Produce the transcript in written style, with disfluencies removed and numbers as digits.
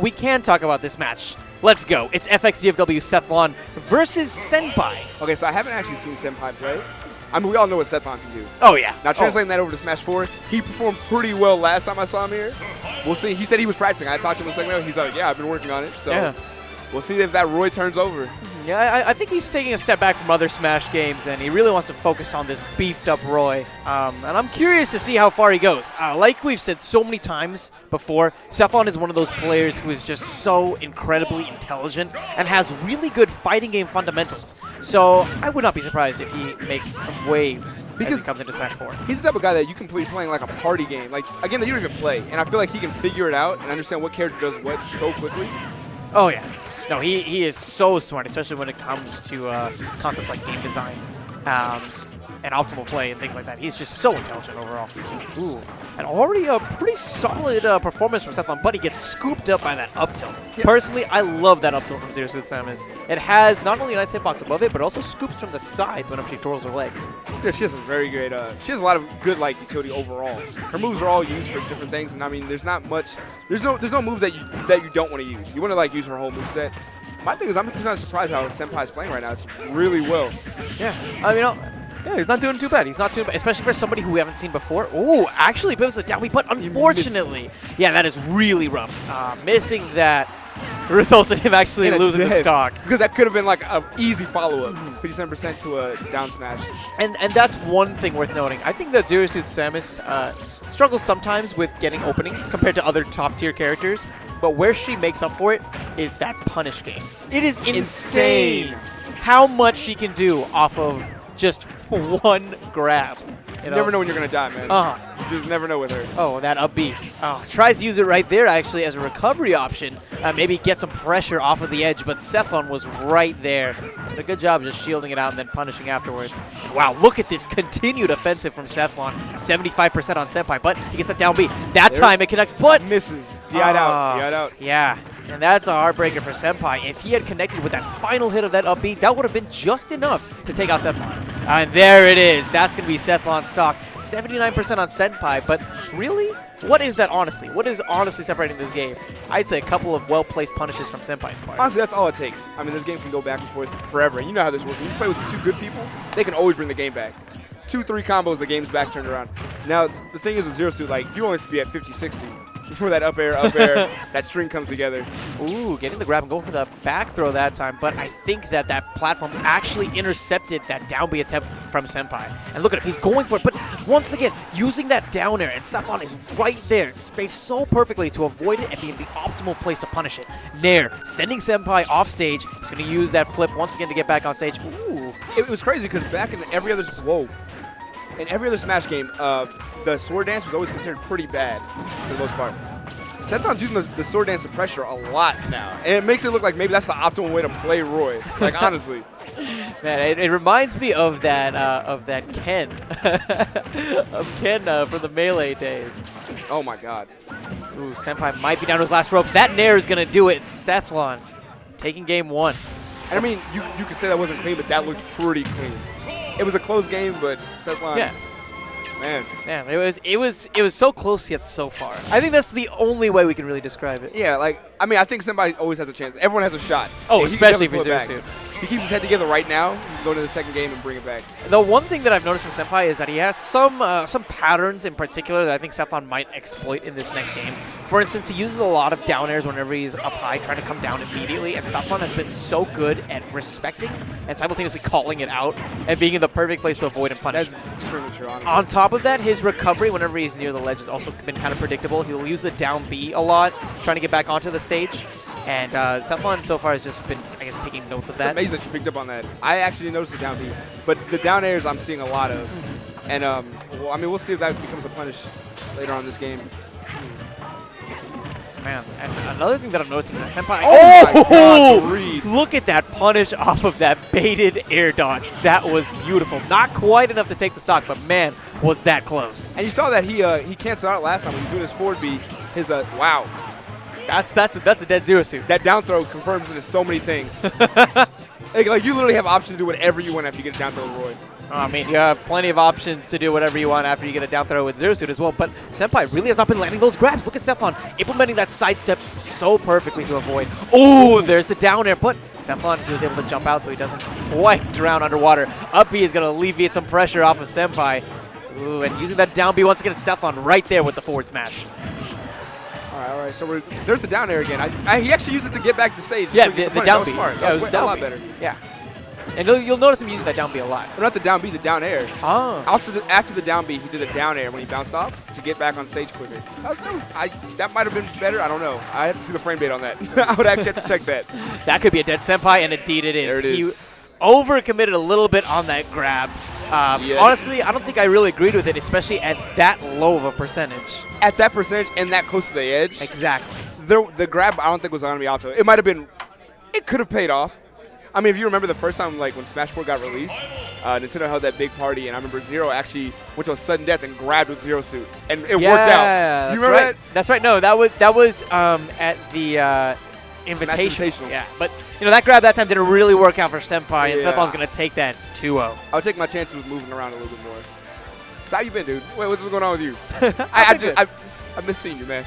We can talk about this match. Let's go. It's FX DFW Sethlon versus Senpai. Okay, so I haven't actually seen Senpai play. I mean, we all know what Sethlon can do. Oh, yeah. Now, translating that over to Smash4, he performed pretty well last time I saw him here. We'll see. He said he was practicing. I talked to him a second ago. He's like, yeah, I've been working on it. So we'll see if that Roy turns over. Yeah, I think he's taking a step back from other Smash games, and he really wants to focus on this beefed-up Roy. And I'm curious to see how far he goes. Like we've said so many times before, Sethlon is one of those players who is just so incredibly intelligent and has really good fighting game fundamentals. So I would not be surprised if he makes some waves as he comes into Smash 4. He's the type of guy that you can play playing like a party game. Like, again, that you don't even play. And I feel like he can figure it out and understand what character does what so quickly. Oh, yeah. No, he is so smart, especially when it comes to concepts like game design and optimal play and things like that. He's just so intelligent overall. Ooh, and already a pretty solid performance from Sethlon, but he gets scooped up by that up tilt. Yep. Personally, I love that up tilt from ZSS Samus. It has not only a nice hitbox above it, but also scoops from the sides whenever she twirls her legs. Yeah, she has a very great, she has a lot of good like utility overall. Her moves are all used for different things, and I mean, there's not much, there's no moves that you don't want to use. You want to like use her whole moveset. My thing is, I'm kind of surprised how Senpai's playing right now. It's really well. Yeah, I mean, yeah, he's not doing too bad. He's not too bad, especially for somebody who we haven't seen before. Ooh, actually pivots it down, but unfortunately, yeah, that is really rough. Missing that results in him actually losing the stock. Because that could have been like an easy follow-up, 57% to a down smash. And that's one thing worth noting. I think that ZSS Samus struggles sometimes with getting openings compared to other top-tier characters, but where she makes up for it is that punish game. It is insane how much she can do off of just one grab. You never know when you're going to die, man. You just never know with her. Oh, that up B. Tries to use it right there, actually, as a recovery option. Maybe get some pressure off of the edge, but Sethlon was right there. Did a good job just shielding it out and then punishing afterwards. Wow, look at this continued offensive from Sethlon. 75% on Senpai, but he gets that down B. That time it connects, but misses. DI'd out. DI'd out. Yeah. And that's a heartbreaker for Senpai. If he had connected with that final hit of that up B, that would have been just enough to take out Sethlon. And there it is. That's going to be Sethlon's stock. 79% on Senpai, but really, what is that honestly? What is honestly separating this game? I'd say a couple of well-placed punishes from Senpai's part. Honestly, that's all it takes. I mean, this game can go back and forth forever. You know how this works. When you play with two good people, they can always bring the game back. 2-3 combos, the game's back turned around. Now, the thing is with Zero Suit, like, you only have to be at 50-60 before that up air, that string comes together. Ooh, getting the grab and going for the back throw that time, but I think that that platform actually intercepted that down B attempt from Senpai. And look at him, he's going for it, but once again, using that down air, and Sethlon is right there, spaced so perfectly to avoid it and be in the optimal place to punish it. Nair, sending Senpai off stage, he's going to use that flip once again to get back on stage. Ooh. It was crazy because back in every other, in every other Smash game, the sword dance was always considered pretty bad for the most part. Sethlon's using the sword dance to pressure a lot now, and it makes it look like maybe that's the optimal way to play Roy. Like honestly, man, it reminds me of that Ken, of Ken from the Melee days. Oh my God! Ooh, Senpai might be down to his last ropes. That Nair is gonna do it. Sethlon taking game one. And I mean, you could say that wasn't clean, but that looked pretty clean. It was a close game, but Sethlon. Yeah. Man, it was so close yet so far. I think that's the only way we can really describe it. Yeah, like, I mean, I think somebody always has a chance. Everyone has a shot. Oh, especially for Zero Suit. If he keeps his head together right now, he can go to the second game and bring it back. The one thing that I've noticed from Senpai is that he has some patterns in particular that I think Sethlon might exploit in this next game. For instance, he uses a lot of down airs whenever he's up high, trying to come down immediately, and Sethlon has been so good at respecting and simultaneously calling it out and being in the perfect place to avoid and punish. That's extremely true, honestly. On top of that, his recovery whenever he's near the ledge has also been kind of predictable. He'll use the down B a lot, trying to get back onto the stage. And Sethlon so far has just been, I guess, taking notes of that. It's amazing that you picked up on that. I actually noticed the down B, but the down airs I'm seeing a lot of. And, well, I mean, we'll see if that becomes a punish later on in this game. Man, and another thing that I'm noticing is that Senpai... Oh! Look at that punish off of that baited air dodge. That was beautiful. Not quite enough to take the stock, but man, was that close. And you saw that he canceled out last time when he was doing his forward B. His, wow. That's a dead Zero Suit. That down throw confirms into so many things. like you literally have option to do whatever you want after you get a down throw with Roy. I mean, you have plenty of options to do whatever you want after you get a down throw with Zero Suit as well, but Senpai really has not been landing those grabs. Look at Sethlon implementing that sidestep so perfectly to avoid. Oh, there's the down air, but Sethlon was able to jump out so he doesn't quite drown underwater. Up B is going to alleviate some pressure off of Senpai. Ooh, and using that down B once again, Sethlon right there with the forward smash. All right, so there's the down air again. He actually used it to get back to stage. Yeah, so the down B. Smart. Yeah, it was a lot better. Yeah. And you'll notice him using that down B a lot. But not the down B, the down air. Oh. After the down B, he did a down air when he bounced off to get back on stage quicker. That might have been better. I don't know. I have to see the frame rate on that. I would actually have to check that. That could be a dead Senpai, and indeed it is. There it is. He overcommitted a little bit on that grab. Yeah. Honestly, I don't think I really agreed with it, especially at that low of a percentage. At that percentage and that close to the edge. Exactly. The grab, I don't think was going to be optimal. It might have been. It could have paid off. I mean, if you remember the first time, like when Smash4 got released, Nintendo held that big party, and I remember Zero actually went to a sudden death and grabbed with Zero Suit, and it worked out. You remember that? That's right. No, that was at the Invitational. Yeah, but that grab that time didn't really work out for Senpai, and Sethlon's going to take that 2-0. I would take my chances with moving around a little bit more. So how you been, dude? What's going on with you? I miss seeing you, man.